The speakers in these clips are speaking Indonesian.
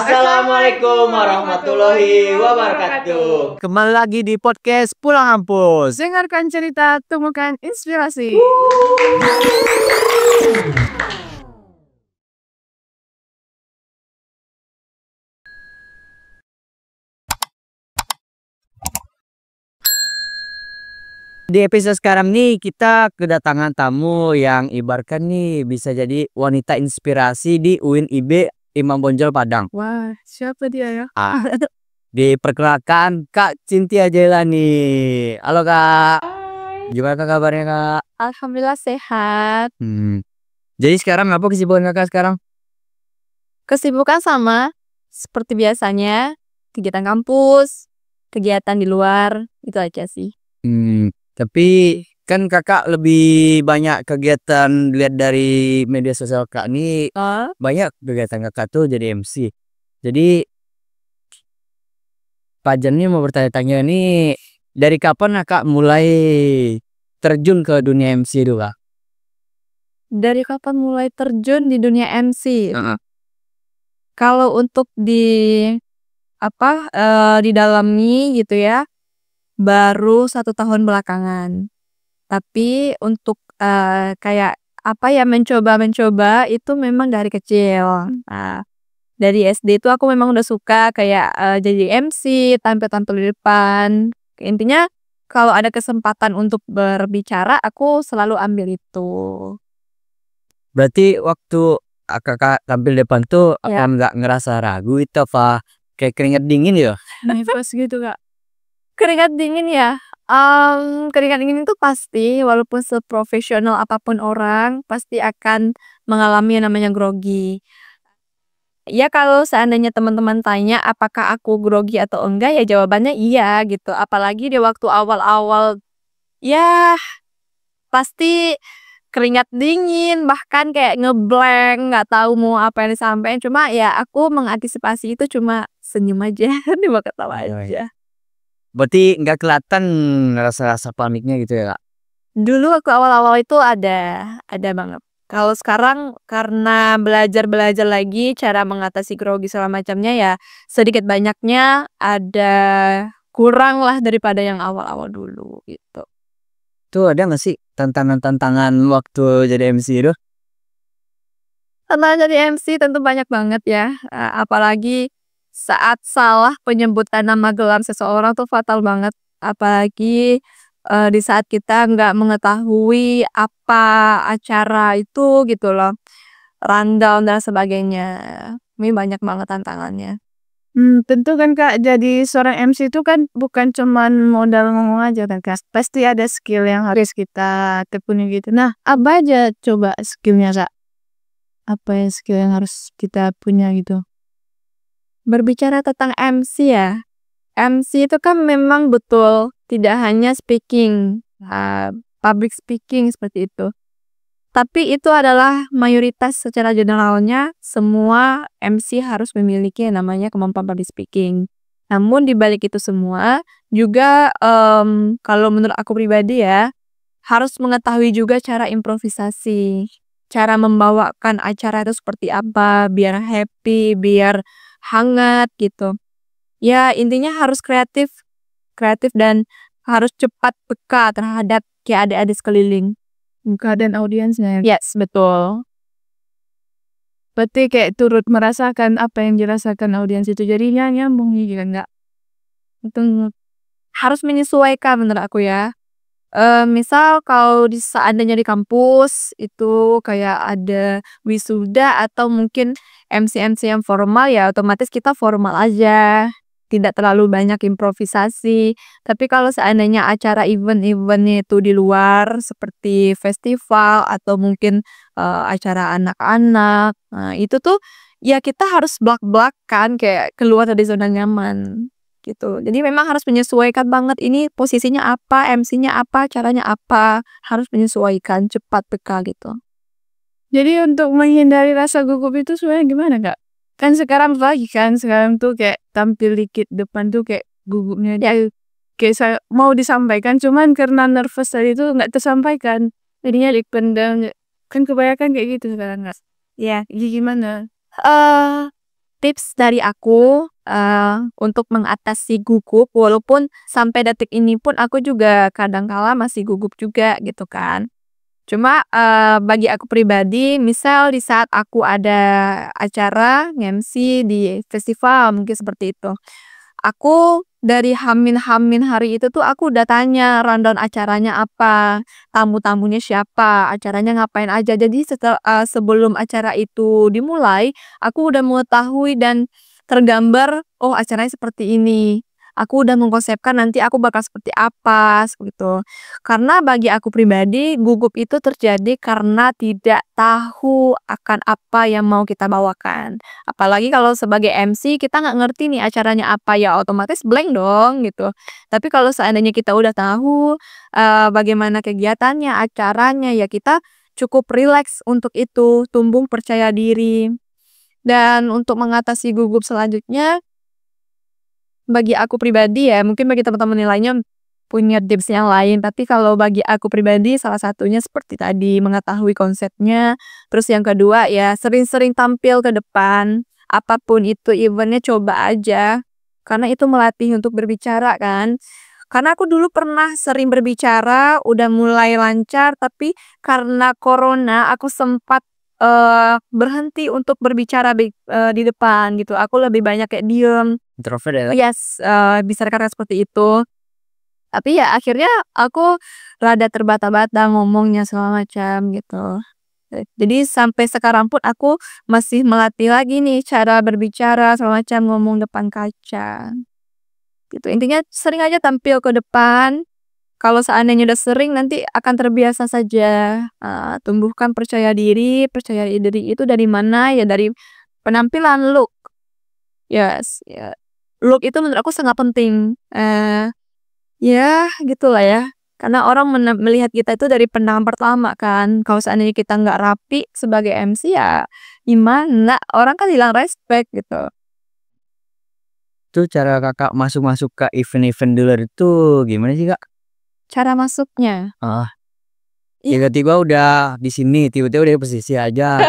Assalamualaikum warahmatullahi wabarakatuh. Kembali lagi di podcast Pulang Kampus. Dengarkan cerita, temukan inspirasi. Di episode sekarang nih kita kedatangan tamu yang ibaratkan nih bisa jadi wanita inspirasi di UIN IB Imam Bonjol Padang. Wah, siapa dia ya? Diperkenalkan Kak Cynthia Jailani. Halo Kak. Gimana Kak kabarnya Kak? Alhamdulillah sehat. Jadi sekarang apa kesibukan Kakak sekarang? Kesibukan sama seperti biasanya, kegiatan kampus, kegiatan di luar, itu aja sih. Tapi kan Kakak lebih banyak kegiatan lihat dari media sosial Kak nih. Banyak kegiatan Kakak tuh jadi MC. Jadi Pak Jan nih mau bertanya-tanya nih, dari kapan Kakak mulai terjun ke dunia MC itu Kak? Dari kapan mulai terjun di dunia MC? Kalau untuk didalami gitu ya, baru 1 tahun belakangan. Tapi untuk kayak mencoba itu memang dari kecil. Dari SD itu aku memang udah suka kayak jadi MC, tampil-tampil di depan. Intinya kalau ada kesempatan untuk berbicara, aku selalu ambil itu. Berarti waktu Kakak tampil depan tuh akan nggak ngerasa ragu itu apa kayak keringat dingin ya? Nervous gitu Kak. Keringat dingin ya? Keringat dingin itu pasti, walaupun seprofesional apapun orang, pasti akan mengalami yang namanya grogi. Ya kalau seandainya teman-teman tanya apakah aku grogi atau enggak, ya jawabannya iya gitu. Apalagi di waktu awal-awal, ya pasti keringat dingin, bahkan kayak ngeblank, nggak tahu mau apa yang disampaikan. Cuma ya aku mengantisipasi itu cuma senyum aja, cuma ketawa aja. Berarti nggak kelihatan rasa-rasa paniknya gitu ya Kak? Dulu waktu awal-awal itu ada banget. Kalau sekarang karena belajar lagi cara mengatasi grogi segala macamnya, ya sedikit banyaknya ada kurang lah daripada yang awal-awal dulu gitu. Tuh ada nggak sih tantangan-tantangan waktu jadi MC itu? Tantangan jadi MC tentu banyak banget ya. Apalagi saat salah penyebutan nama gelar seseorang tuh fatal banget. Apalagi di saat kita nggak mengetahui apa acara itu gitu loh, rundown dan sebagainya. Ini banyak banget tantangannya. Tentu kan Kak, jadi seorang MC itu kan bukan cuman modal ngomong aja kan Kak. Pasti ada skill yang harus kita tekuni gitu. Nah, apa aja coba skillnya Kak? Apa ya skill yang harus kita punya gitu? Berbicara tentang MC ya, MC itu kan memang betul tidak hanya speaking, public speaking seperti itu. Tapi itu adalah mayoritas secara generalnya semua MC harus memiliki yang namanya kemampuan public speaking. Namun di balik itu semua juga kalau menurut aku pribadi ya, harus mengetahui juga cara improvisasi, cara membawakan acara itu seperti apa biar happy, biar hangat gitu. Ya intinya harus kreatif dan harus cepat peka terhadap kayak adik-adik sekeliling. Keadaan audiensnya ya. Yes, betul. Berarti kayak turut merasakan apa yang dirasakan audiens itu, jadinya nyambung gitu kan Kak? Betul. Harus menyesuaikan menurut aku ya. Misal kalau seandainya di kampus itu kayak ada wisuda atau mungkin MC yang formal, ya otomatis kita formal aja, tidak terlalu banyak improvisasi. Tapi kalau seandainya acara event-eventnya itu di luar seperti festival atau mungkin acara anak-anak, nah itu tuh ya kita harus blak-blakan kayak keluar dari zona nyaman gitu. Jadi memang harus menyesuaikan banget, ini posisinya apa, MC-nya apa, caranya apa, harus menyesuaikan, cepat peka gitu. Jadi untuk menghindari rasa gugup itu sebenarnya gimana Kak? Kan sekarang tuh kayak tampil dikit depan tuh kayak gugupnya dia kayak mau disampaikan, cuman karena nervous tadi itu nggak tersampaikan, jadinya dipendam. Kan kebanyakan kayak gitu sekarang Kak. Ya, Gimana? tips dari aku untuk mengatasi gugup, walaupun sampai detik ini pun aku juga kadang kala masih gugup juga gitu kan. Cuma bagi aku pribadi, misal di saat aku ada acara nge-MC di festival mungkin seperti itu. Aku dari H-min hari itu tuh aku udah tanya rundown acaranya apa, tamu-tamunya siapa, acaranya ngapain aja. Jadi sebelum acara itu dimulai, aku udah mengetahui dan tergambar, oh acaranya seperti ini. Aku udah mengkonsepkan nanti aku bakal seperti apa, gitu. Karena bagi aku pribadi, gugup itu terjadi karena tidak tahu akan apa yang mau kita bawakan. Apalagi kalau sebagai MC kita nggak ngerti nih acaranya apa, ya otomatis blank dong gitu. Tapi kalau seandainya kita udah tahu, bagaimana kegiatannya, acaranya, ya kita cukup rileks untuk itu, tumbuh percaya diri. Dan untuk mengatasi gugup selanjutnya, bagi aku pribadi ya, mungkin bagi teman-teman yang lainnya punya tips yang lain, tapi kalau bagi aku pribadi salah satunya seperti tadi, mengetahui konsepnya. Terus yang kedua ya sering-sering tampil ke depan, apapun itu event-nya coba aja, karena itu melatih untuk berbicara kan. Karena aku dulu pernah sering berbicara, udah mulai lancar, tapi karena corona aku sempat berhenti untuk berbicara di depan gitu. Aku lebih banyak kayak diem. Introvert ya? Yes, bisa dikatakan seperti itu. Tapi ya akhirnya aku rada terbata-bata ngomongnya segala macam gitu. Jadi sampai sekarang pun aku masih melatih lagi nih cara berbicara segala macam, ngomong depan kaca. Gitu. Intinya sering aja tampil ke depan. Kalau seandainya udah sering nanti akan terbiasa saja. Tumbuhkan percaya diri itu dari mana? Ya dari penampilan, look. Yes, ya. Look itu menurut aku sangat penting. Ya gitulah ya. Karena orang melihat kita itu dari pandangan pertama kan. Kalau seandainya kita nggak rapi sebagai MC ya gimana? Orang kan hilang respect gitu. Itu cara Kakak masuk-masuk ke event-event di luar itu gimana sih, Kak? Cara masuknya. Ah, tiba-tiba udah di sini, tiba-tiba udah di posisi aja.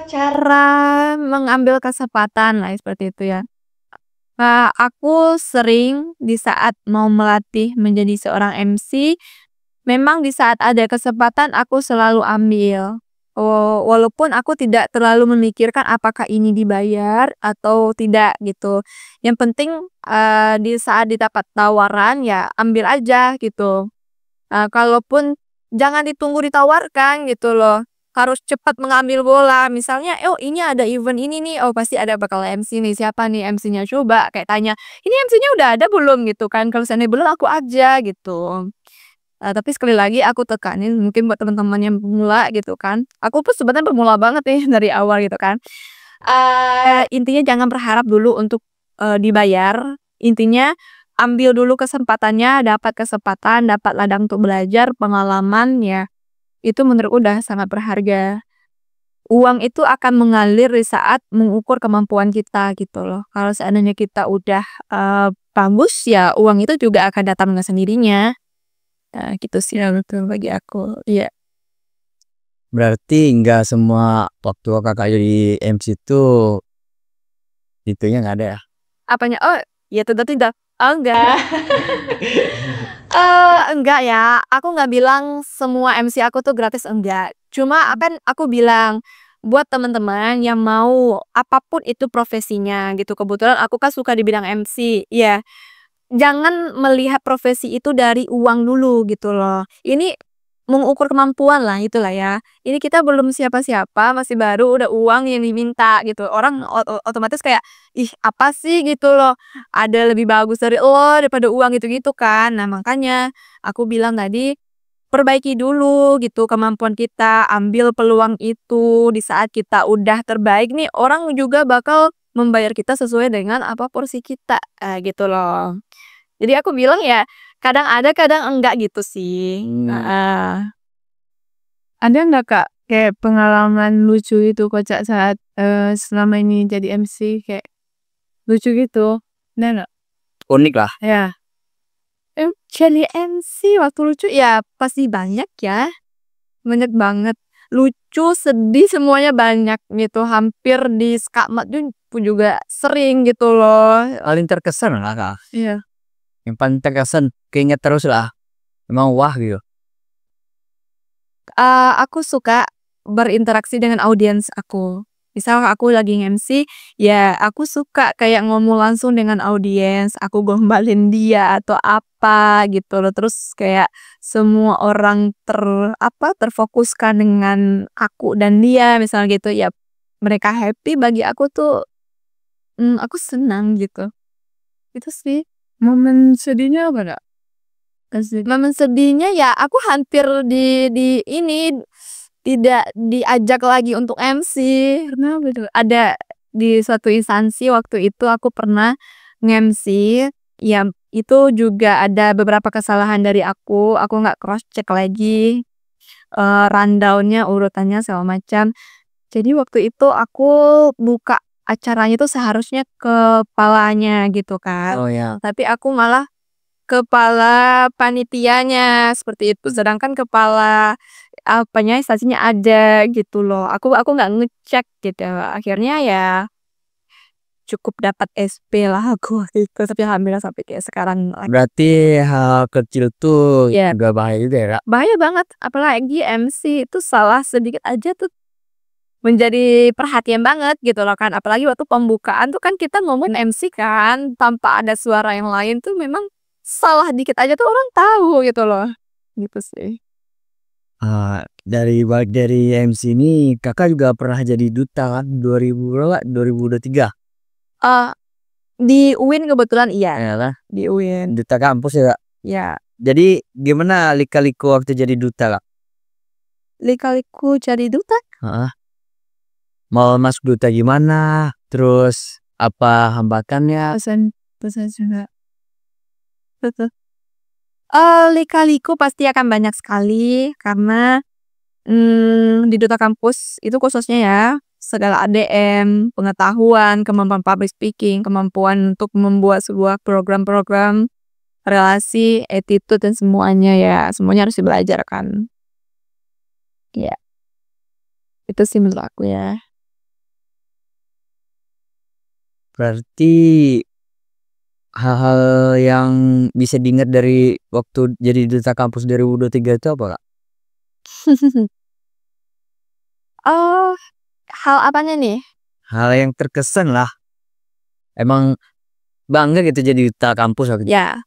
Cara mengambil kesempatan lah seperti itu ya. Aku sering di saat mau melatih menjadi seorang MC, memang di saat ada kesempatan aku selalu ambil. Walaupun aku tidak terlalu memikirkan apakah ini dibayar atau tidak gitu. Yang penting di saat didapat tawaran ya ambil aja gitu. Kalaupun jangan ditunggu ditawarkan gitu loh. Harus cepat mengambil bola. Misalnya, oh ini ada event ini nih, oh pasti ada bakal MC nih. Siapa nih MC-nya? Coba kayak tanya, ini MC-nya udah ada belum gitu kan? Kalau seandainya belum aku aja gitu. Tapi sekali lagi aku tekanin mungkin buat teman-teman yang pemula gitu kan. Aku pun sebenarnya pemula banget nih dari awal gitu kan. Intinya jangan berharap dulu untuk dibayar. Intinya ambil dulu kesempatannya, dapat kesempatan, dapat ladang untuk belajar, pengalaman ya. Itu menurutku udah sangat berharga. Uang itu akan mengalir di saat mengukur kemampuan kita gitu loh. Kalau seandainya kita udah bagus ya uang itu juga akan datang dengan sendirinya. Gitu sih betul bagi aku. Iya. Berarti nggak semua waktu Kakak jadi MC itu itunya nggak ada ya? Apanya? Oh, ya tidak. Oh, enggak. Enggak ya. Aku nggak bilang semua MC aku tuh gratis, enggak. Cuma kan aku bilang buat teman-teman yang mau apapun itu profesinya gitu. Kebetulan aku kan suka di bidang MC. Ya, jangan melihat profesi itu dari uang dulu gitu loh. Ini mengukur kemampuan lah itulah ya. Ini kita belum siapa-siapa, masih baru udah uang yang diminta gitu. Orang otomatis kayak, ih apa sih gitu loh. Ada lebih bagus dari lo daripada uang gitu-gitu kan. Nah makanya aku bilang tadi, perbaiki dulu gitu kemampuan kita, ambil peluang itu. Di saat kita udah terbaik nih, orang juga bakal membayar kita sesuai dengan apa porsi kita, gitu loh. Jadi aku bilang ya, kadang ada kadang enggak gitu sih. Ada nggak Kak, kayak pengalaman lucu itu kocak saat selama ini jadi MC kayak lucu gitu? Ada nggak? Unik lah. Ya. Jadi MC waktu lucu ya pasti banyak ya. Banyak banget. lucu, sedih, semuanya banyak gitu. Hampir di Skakmat pun juga sering gitu loh. Paling terkesan lah Kak. Iya. Yang paling terkesan keinget terus lah. Emang wah gitu. Aku suka berinteraksi dengan audiens aku. Misal aku lagi nge-MC, ya aku suka kayak ngomong langsung dengan audiens, aku gombalin dia atau apa gitu loh. Terus kayak semua orang terfokuskan dengan aku dan dia misalnya gitu, ya mereka happy, bagi aku tuh aku senang gitu. Itu sih. Momen sedihnya apa Kak? Momen sedihnya ya aku hampir di ini tidak diajak lagi untuk MC. Kenapa tuh? Ada di suatu instansi waktu itu aku pernah nge-MC, ya itu juga ada beberapa kesalahan dari aku nggak cross check lagi rundown-nya, urutannya segala macam. Jadi waktu itu aku buka acaranya itu seharusnya kepalanya gitu kan. Oh ya. Tapi aku malah kepala panitianya seperti itu, sedangkan kepala instansinya ada gitu loh. Aku nggak ngecek gitu. Akhirnya ya cukup dapat SP lah aku waktu itu, tapi alhamdulillah sampai kayak sekarang. Berarti hal kecil tuh Ya. juga bahaya juga ya Kak. Bahaya banget, apalagi MC itu salah sedikit aja tuh menjadi perhatian banget gitu loh kan. Apalagi waktu pembukaan tuh kan kita ngomong MC kan tanpa ada suara yang lain tuh, memang salah dikit aja tuh orang tahu gitu loh. Gitu sih. Dari balik dari MC ini Kakak juga pernah jadi duta kan 2023. Di UIN kebetulan iya. Yalah, Di UIN. duta kampus ya Kak. Ya. Jadi gimana lika-liku waktu jadi duta Kak? Lika-liku jadi duta? Mau masuk duta gimana? Terus apa hambatannya? Pesan juga. Betul. Lika-liku pasti akan banyak sekali karena di duta kampus itu khususnya ya, segala ADM, pengetahuan, kemampuan public speaking, kemampuan untuk membuat sebuah program-program, relasi, attitude dan semuanya ya, semuanya harus dibelajarkan. Ya. Itu sih menurut aku ya. Berarti hal-hal yang bisa diingat dari waktu jadi duta kampus 2023 itu apa Kak? Hal apanya nih? Hal yang terkesan lah. Emang bangga gitu jadi duta kampus waktu itu. Ya,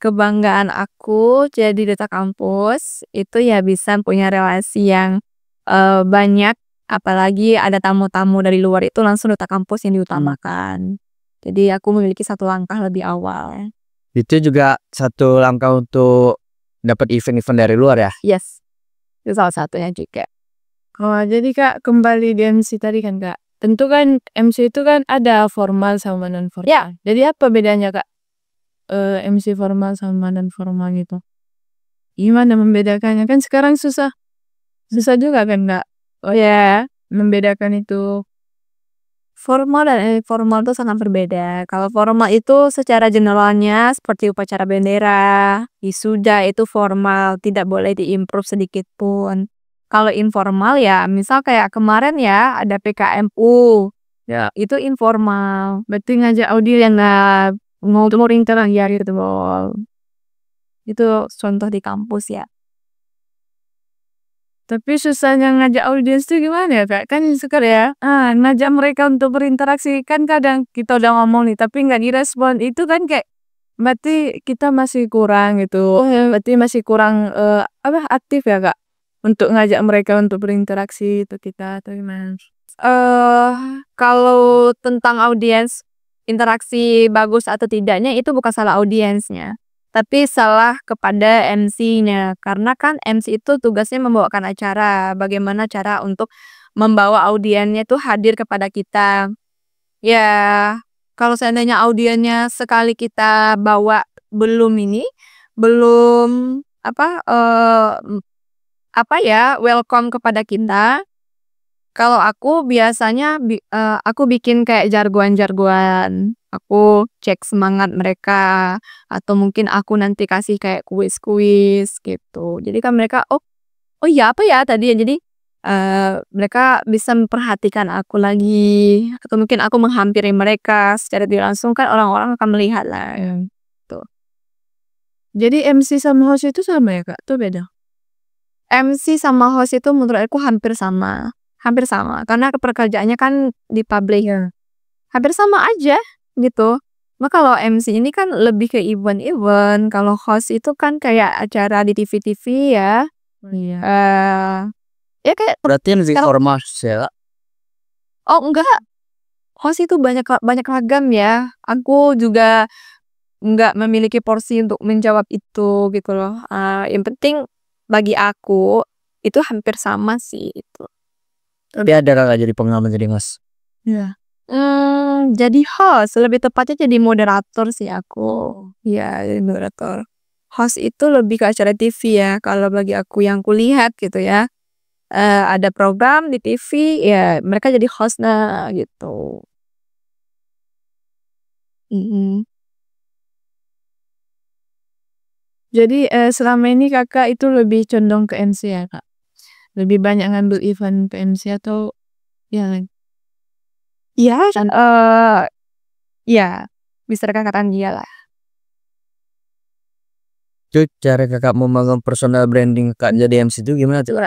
kebanggaan aku jadi duta kampus itu ya bisa punya relasi yang banyak, apalagi ada tamu-tamu dari luar itu langsung duta kampus yang diutamakan. Jadi aku memiliki satu langkah lebih awal. Itu juga satu langkah untuk dapat event-event dari luar ya? Yes, itu salah satunya juga. Jadi Kak, kembali di MC tadi kan Kak. Tentu kan MC itu kan ada formal sama non formal. Ya. Jadi apa bedanya Kak? MC formal sama non formal gitu. Gimana membedakannya? Kan sekarang susah juga kan Kak? Oh ya, Membedakan itu. formal dan informal itu sangat berbeda. Kalau formal itu secara generalnya seperti upacara bendera, wisuda itu formal, tidak boleh diimprove sedikit pun. Kalau informal ya, misal kayak kemarin ya ada PKMU, Ya. itu informal. Berarti ngajak audio yang nggak ngobrolin terang ya gitu. Itu contoh di kampus ya. Tapi susahnya ngajak audiens tuh gimana ya Kak? Kan suka ya, ngajak mereka untuk berinteraksi kan kadang kita udah ngomong nih tapi nggak direspon, itu kan kayak berarti kita masih kurang gitu. Berarti masih kurang aktif ya Kak untuk ngajak mereka untuk berinteraksi itu kita atau gimana? Kalau tentang audiens, interaksi bagus atau tidaknya itu bukan salah audiensnya, tapi salah kepada MC-nya. Karena kan MC itu tugasnya membawakan acara, bagaimana cara untuk membawa audiennya tuh hadir kepada kita. Ya, kalau seandainya audiennya sekali kita bawa belum welcome kepada kita. Kalau aku biasanya aku bikin kayak jargon-jargon. Aku cek semangat mereka atau mungkin aku nanti kasih kayak kuis-kuis gitu. Jadi kan mereka oh iya apa ya tadi ya. Jadi mereka bisa memperhatikan aku lagi atau mungkin aku menghampiri mereka secara tidak langsung kan orang-orang akan melihat lah. Tuh. Jadi MC sama host itu sama ya Kak? Tuh beda. MC sama host itu menurut aku hampir sama karena pekerjaannya kan di publik. Hampir sama aja gitu. Nah kalau MC ini kan lebih ke event-event, kalau host itu kan kayak acara di TV-TV ya. Iya. Ya kayak Berarti yang ormas ya Kak? oh enggak, host itu banyak ragam ya. Aku juga nggak memiliki porsi untuk menjawab itu gitu loh. Yang penting bagi aku itu hampir sama sih itu. Tapi ada Kakak jadi pengalaman jadi host? Iya. Jadi host, lebih tepatnya jadi moderator sih aku. Iya, jadi moderator. Host itu lebih ke acara TV ya, kalau bagi aku yang kulihat gitu ya. Ada program di TV, ya mereka jadi host nah gitu. Jadi selama ini Kakak itu lebih condong ke MC ya Kak? Lebih banyak ngambil event ke MC atau yang Iya, ya bisa dikatakan iyalah. Itu cara Kakak membangun personal branding Kakak jadi MC itu gimana tuh?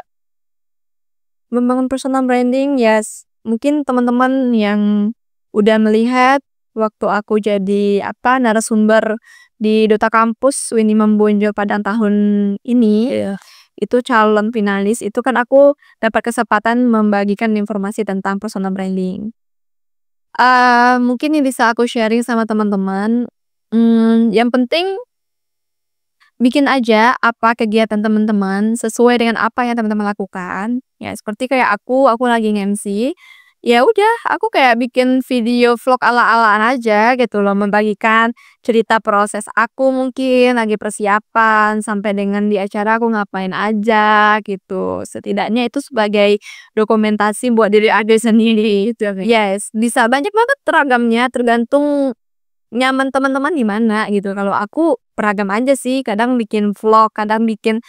Membangun personal branding ya mungkin teman-teman yang udah melihat waktu aku jadi narasumber di Duta Kampus Winnie Membonjol pada tahun ini. Itu calon finalis itu kan aku dapat kesempatan membagikan informasi tentang personal branding. Mungkin yang bisa aku sharing sama teman-teman, yang penting bikin aja apa kegiatan teman-teman sesuai dengan apa yang teman-teman lakukan. Ya seperti kayak aku lagi nge-MC. Ya udah, aku kayak bikin video vlog ala-alaan aja gitu loh, membagikan cerita proses aku mungkin lagi persiapan sampai dengan di acara aku ngapain aja gitu. Setidaknya itu sebagai dokumentasi buat diri aku sendiri gitu. Yes, bisa banyak banget ragamnya tergantung nyaman teman-teman di mana gitu. Kalau aku beragam aja sih, kadang bikin vlog, kadang bikin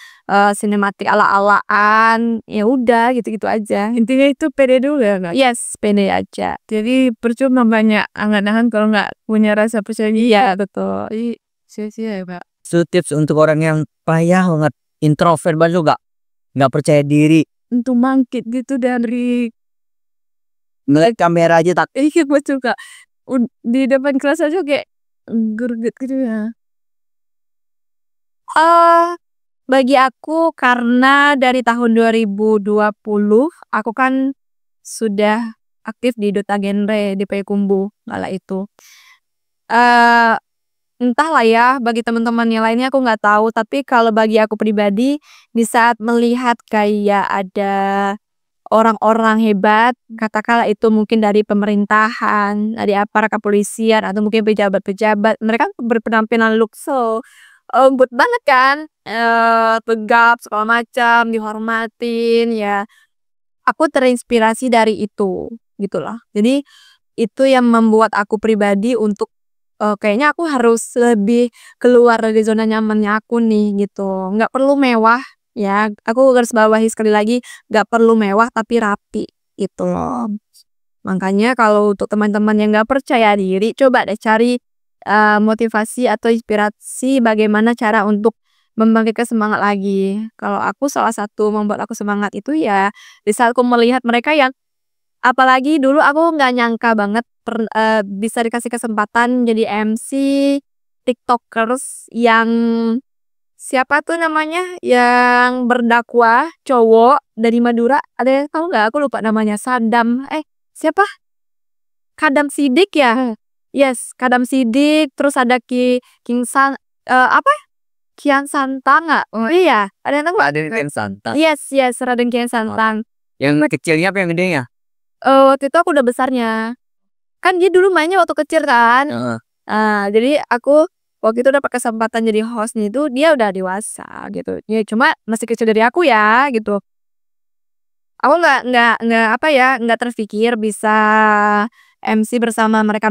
sinematik ala-alaan, ya udah gitu-gitu aja. intinya itu pede dulu ya Kak? Yes, pede aja. Jadi percuma banyak angan-angan kalau nggak punya rasa percaya diri. Iya, betul. Jadi sia-sia ya Kak. Itu tips untuk orang yang payah banget, introvert banget juga, nggak percaya diri, Untuk bangkit gitu dari ngeliat kamera aja tak. iya betul Kak. Di depan kelas aja kayak greget gitu ya. Bagi aku karena dari tahun 2020 aku kan sudah aktif di Duta Genre di Payakumbuh kala itu. Entahlah ya bagi teman-teman yang lainnya aku nggak tahu, tapi kalau bagi aku pribadi di saat melihat kayak ada orang-orang hebat, katakanlah itu mungkin dari pemerintahan, dari aparat kepolisian atau mungkin pejabat-pejabat, mereka berpenampilan look so good banget kan, tegap segala macam, dihormatin ya. Aku terinspirasi dari itu, gitu loh. Jadi itu yang membuat aku pribadi untuk kayaknya aku harus lebih keluar dari zona nyamannya aku nih gitu. Nggak perlu mewah ya, aku garis bawahi sekali lagi, nggak perlu mewah tapi rapi gitu loh. Makanya kalau untuk teman-teman yang nggak percaya diri, coba deh cari motivasi atau inspirasi bagaimana cara untuk membangkitkan semangat lagi. Kalau aku salah satu membuat aku semangat itu ya di saat aku melihat mereka yang apalagi dulu aku nggak nyangka banget bisa dikasih kesempatan jadi MC TikTokers yang siapa tuh namanya yang berdakwah cowok dari Madura, ada yang tahu nggak? Aku lupa namanya. Siapa? Kadam Sidik ya? Yes, Kadam Sidik. Terus ada Kian Santang nggak? Oh iya, ada yang tahu nggak? Raden Santang. Yes, Raden Kian Santang. Yang kecilnya apa yang gedenya? Waktu itu aku udah besarnya. Kan dia dulu mainnya waktu kecil kan. Jadi aku waktu itu dapat kesempatan jadi hostnya itu dia udah dewasa gitu. Ya cuma masih kecil dari aku ya gitu. Aku nggak terpikir bisa MC bersama mereka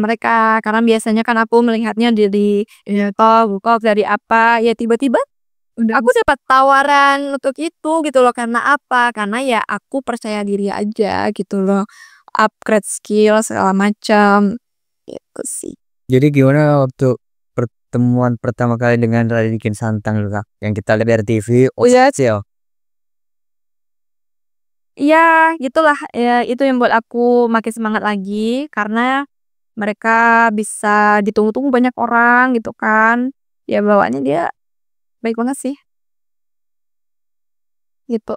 karena biasanya kan aku melihatnya di TikTok dari apa ya tiba-tiba Aku dapat tawaran untuk itu gitu loh, karena apa? Karena ya aku percaya diri aja gitu loh, upgrade skill segala macam, gitu sih. Jadi gimana waktu pertemuan pertama kali dengan Raden Kian Santang dulu Kak? Yang kita lihat dari TV, Iya. official. Iya, gitulah, ya itu yang buat aku makin semangat lagi, karena mereka bisa ditunggu-tunggu banyak orang gitu kan. Ya bawaannya dia baik banget sih. Gitu.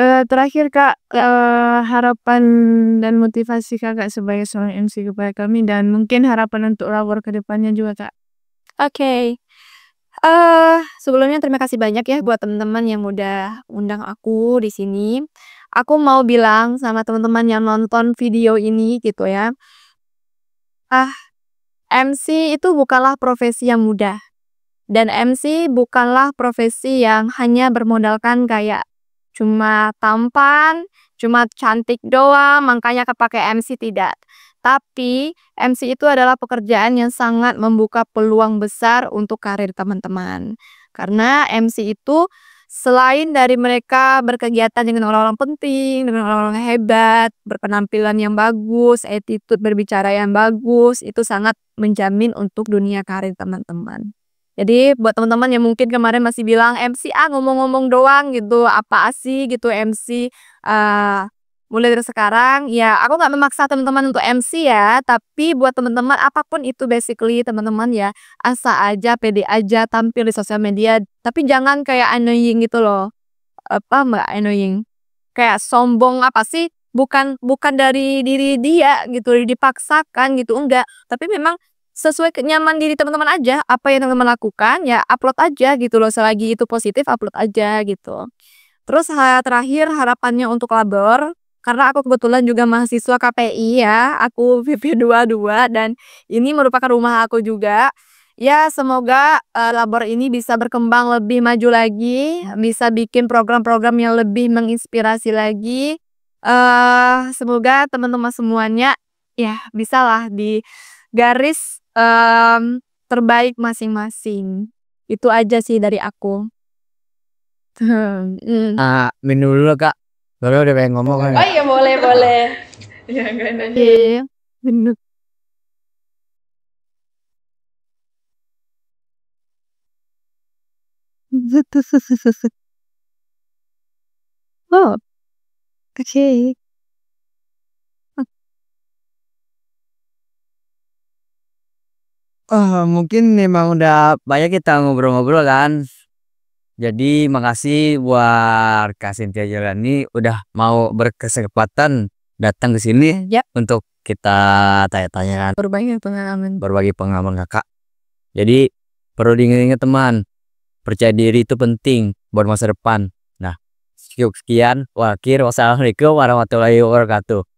Terakhir Kak, harapan dan motivasi Kakak sebagai seorang MC kepada kami dan mungkin harapan untuk labor ke depannya juga Kak. Oke. Sebelumnya terima kasih banyak ya buat teman-teman yang udah undang aku di sini. Aku mau bilang sama teman-teman yang nonton video ini gitu ya. MC itu bukanlah profesi yang mudah. Dan MC bukanlah profesi yang hanya bermodalkan kayak cuma tampan, cuma cantik doang, makanya kepake MC, tidak. Tapi MC itu adalah pekerjaan yang sangat membuka peluang besar untuk karir teman-teman. Karena MC itu selain dari mereka berkegiatan dengan orang-orang penting, dengan orang-orang hebat, berpenampilan yang bagus, attitude berbicara yang bagus, itu sangat menjamin untuk dunia karir teman-teman. Jadi buat teman-teman yang mungkin kemarin masih bilang MC ngomong-ngomong doang gitu, apa sih gitu MC, mulai dari sekarang ya aku nggak memaksa teman-teman untuk MC ya, tapi buat teman-teman apapun itu basically teman-teman ya, asa aja, pede aja tampil di sosial media, tapi jangan kayak annoying gitu loh. Mbak annoying? Kayak sombong apa sih, bukan bukan dari diri dia gitu, dipaksakan gitu, enggak. Tapi memang sesuai kenyaman diri teman-teman aja, apa yang teman-teman lakukan ya upload aja gitu loh, selagi itu positif upload aja gitu. Terus terakhir harapannya untuk labor, karena aku kebetulan juga mahasiswa KPI ya, aku VP 22 dan ini merupakan rumah aku juga. Ya semoga labor ini bisa berkembang lebih maju lagi, bisa bikin program-program yang lebih menginspirasi lagi. Semoga teman-teman semuanya ya bisalah di garis terbaik masing-masing. Itu aja sih dari aku. Minum dulu Kak. Baru udah pengen ngomong kan. Oh iya boleh boleh. Ya enggak nanya. Iya, bener. Oh, oke. Mungkin memang udah banyak kita ngobrol-ngobrol kan. Jadi makasih buat Kak Cynthia Jailani udah mau berkesempatan datang ke sini Ya, untuk kita tanya-tanya kan, berbagi pengalaman. berbagi pengalaman Kakak. Jadi perlu diingat teman, percaya diri itu penting buat masa depan. Nah, sekian. Wassalamualaikum warahmatullahi wabarakatuh.